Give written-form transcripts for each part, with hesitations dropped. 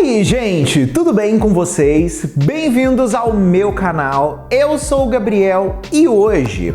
aí, gente, tudo bem com vocês? Bem-vindos ao meu canal. Eu sou o Gabriel e hoje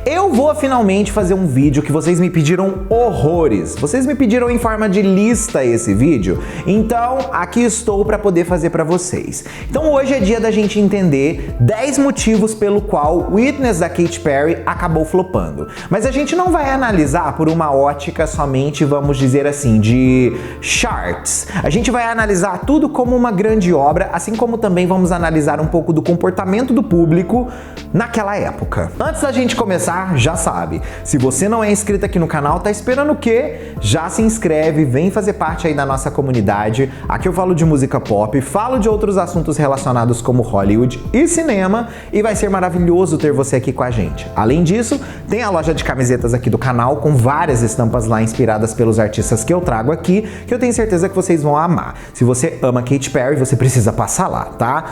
eu vou finalmente fazer um vídeo que vocês me pediram horrores. Vocês me pediram em forma de lista esse vídeo, então aqui estou para poder fazer para vocês. Então hoje é dia da gente entender 10 motivos pelo qual Witness da Katy Perry acabou flopando. Mas a gente não vai analisar por uma ótica somente, vamos dizer assim, de charts. A gente vai analisar tudo como uma grande obra, assim como também vamos analisar um pouco do comportamento do público naquela época. Antes da gente começar, já sabe, se você não é inscrito aqui no canal, tá esperando o quê? Já se inscreve, vem fazer parte aí da nossa comunidade. Aqui eu falo de música pop, falo de outros assuntos relacionados como Hollywood e cinema, e vai ser maravilhoso ter você aqui com a gente. Além disso, tem a loja de camisetas aqui do canal, com várias estampas lá inspiradas pelos artistas que eu trago aqui, que eu tenho certeza que vocês vão amar. Se você ama Katy Perry, você precisa passar lá, tá?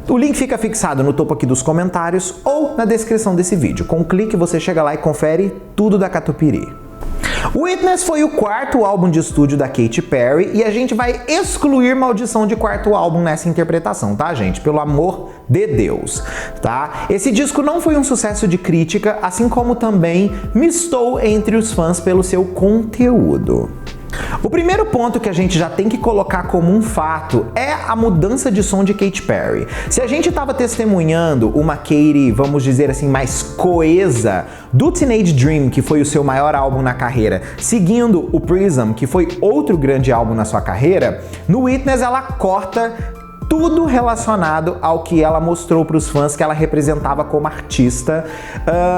O link fica fixado no topo aqui dos comentários ou na descrição desse vídeo. Com um clique você chega lá e confere tudo da Catupiry. Witness foi o quarto álbum de estúdio da Katy Perry e a gente vai excluir Maldição de quarto álbum nessa interpretação, tá, gente? Pelo amor de Deus, tá? Esse disco não foi um sucesso de crítica, assim como também mistou entre os fãs pelo seu conteúdo. O primeiro ponto que a gente já tem que colocar como um fato é a mudança de som de Katy Perry. Se a gente estava testemunhando uma Katy, vamos dizer assim, mais coesa do Teenage Dream, que foi o seu maior álbum na carreira, seguindo o Prism, que foi outro grande álbum na sua carreira, no Witness ela corta tudo relacionado ao que ela mostrou para os fãs que ela representava como artista,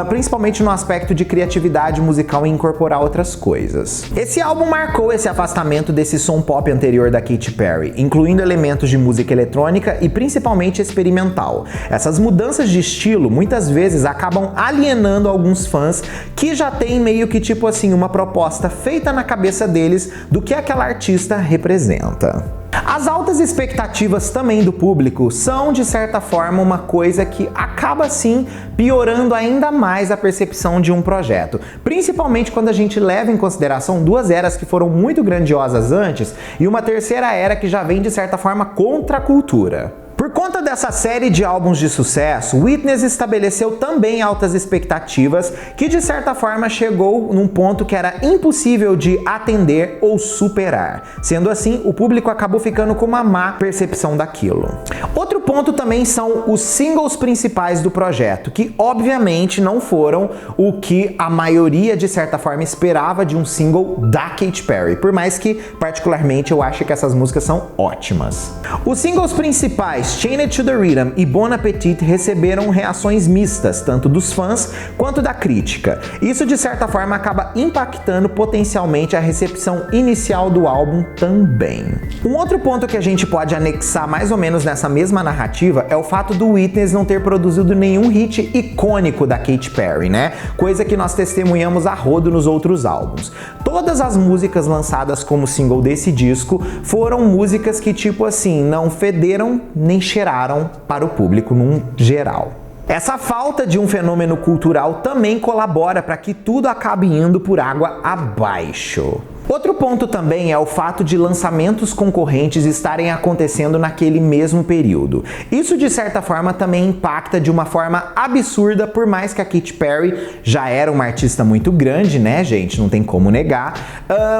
principalmente no aspecto de criatividade musical e incorporar outras coisas. Esse álbum marcou esse afastamento desse som pop anterior da Katy Perry, incluindo elementos de música eletrônica e principalmente experimental. Essas mudanças de estilo muitas vezes acabam alienando alguns fãs que já têm meio que tipo assim uma proposta feita na cabeça deles do que aquela artista representa. As altas expectativas também do público são, de certa forma, uma coisa que acaba, sim, piorando ainda mais a percepção de um projeto. Principalmente quando a gente leva em consideração duas eras que foram muito grandiosas antes e uma terceira era que já vem, de certa forma, contra a cultura. Por conta dessa série de álbuns de sucesso, Witness estabeleceu também altas expectativas que de certa forma chegou num ponto que era impossível de atender ou superar. Sendo assim, o público acabou ficando com uma má percepção daquilo. Outro ponto também são os singles principais do projeto, que obviamente não foram o que a maioria de certa forma esperava de um single da Katy Perry, por mais que particularmente eu acho que essas músicas são ótimas. Os singles principais Chained to the Rhythm e Bon Appetit receberam reações mistas, tanto dos fãs quanto da crítica. Isso de certa forma acaba impactando potencialmente a recepção inicial do álbum também. Um outro ponto que a gente pode anexar mais ou menos nessa mesma narrativa é o fato do Witness não ter produzido nenhum hit icônico da Katy Perry, né? Coisa que nós testemunhamos a rodo nos outros álbuns. Todas as músicas lançadas como single desse disco foram músicas que tipo assim, não federam nem cheiraram para o público num geral. Essa falta de um fenômeno cultural também colabora para que tudo acabe indo por água abaixo. Outro ponto também é o fato de lançamentos concorrentes estarem acontecendo naquele mesmo período. Isso de certa forma também impacta de uma forma absurda, por mais que a Katy Perry já era uma artista muito grande, né, gente? Não tem como negar.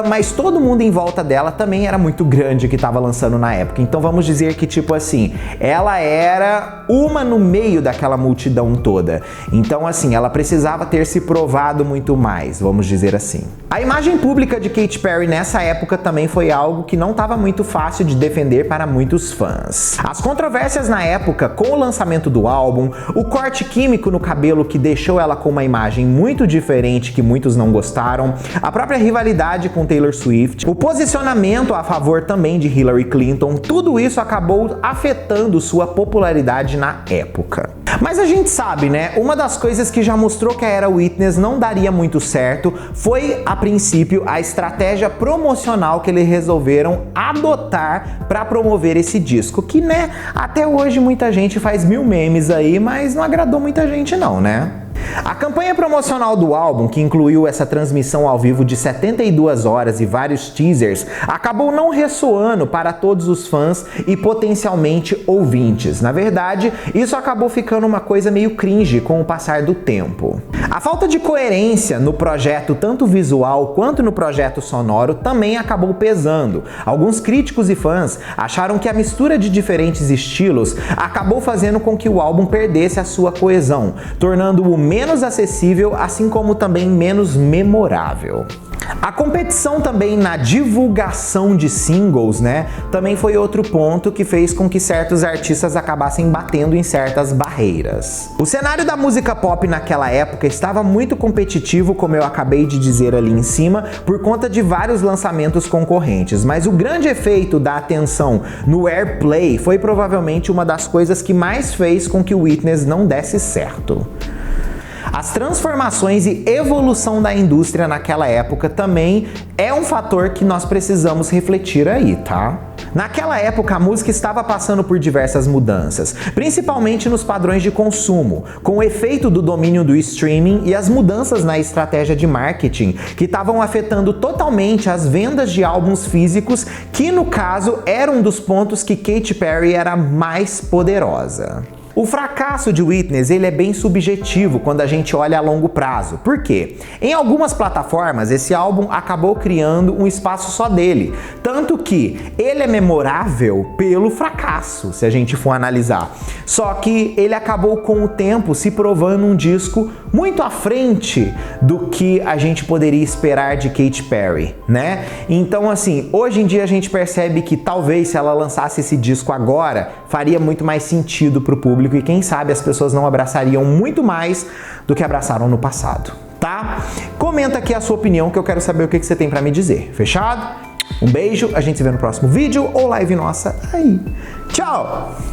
Mas todo mundo em volta dela também era muito grande que estava lançando na época. Então vamos dizer que tipo assim, ela era uma no meio daquela multidão toda. Então assim, ela precisava ter se provado muito mais, vamos dizer assim. A imagem pública de Katy Perry nessa época também foi algo que não estava muito fácil de defender para muitos fãs. As controvérsias na época com o lançamento do álbum, o corte químico no cabelo que deixou ela com uma imagem muito diferente que muitos não gostaram, a própria rivalidade com Taylor Swift, o posicionamento a favor também de Hillary Clinton, tudo isso acabou afetando sua popularidade na época. Mas a gente sabe, né? Uma das coisas que já mostrou que a era Witness não daria muito certo foi, a princípio, a estratégia promocional que eles resolveram adotar para promover esse disco, que, né, até hoje muita gente faz mil memes aí, mas não agradou muita gente não, né? A campanha promocional do álbum, que incluiu essa transmissão ao vivo de 72 horas e vários teasers, acabou não ressoando para todos os fãs e potencialmente ouvintes. Na verdade, isso acabou ficando uma coisa meio cringe com o passar do tempo. A falta de coerência no projeto, tanto visual quanto no projeto sonoro, também acabou pesando. Alguns críticos e fãs acharam que a mistura de diferentes estilos acabou fazendo com que o álbum perdesse a sua coesão, tornando-o menos acessível, assim como também menos memorável. A competição também na divulgação de singles, né, também foi outro ponto que fez com que certos artistas acabassem batendo em certas barreiras. O cenário da música pop naquela época estava muito competitivo, como eu acabei de dizer ali em cima, por conta de vários lançamentos concorrentes, mas o grande efeito da atenção no airplay foi provavelmente uma das coisas que mais fez com que o Witness não desse certo. As transformações e evolução da indústria naquela época também é um fator que nós precisamos refletir aí, tá? Naquela época, a música estava passando por diversas mudanças, principalmente nos padrões de consumo, com o efeito do domínio do streaming e as mudanças na estratégia de marketing, que estavam afetando totalmente as vendas de álbuns físicos, que no caso era um dos pontos que Katy Perry era mais poderosa. O fracasso de Witness, ele é bem subjetivo quando a gente olha a longo prazo. Por quê? Em algumas plataformas, esse álbum acabou criando um espaço só dele. Tanto que ele é memorável pelo fracasso, se a gente for analisar. Só que ele acabou com o tempo se provando um disco muito à frente do que a gente poderia esperar de Katy Perry, né? Então, assim, hoje em dia a gente percebe que talvez se ela lançasse esse disco agora, faria muito mais sentido pro público e quem sabe as pessoas não abraçariam muito mais do que abraçaram no passado, tá? Comenta aqui a sua opinião que eu quero saber o que você tem pra me dizer. Fechado? Um beijo, a gente se vê no próximo vídeo ou live nossa aí. Tchau!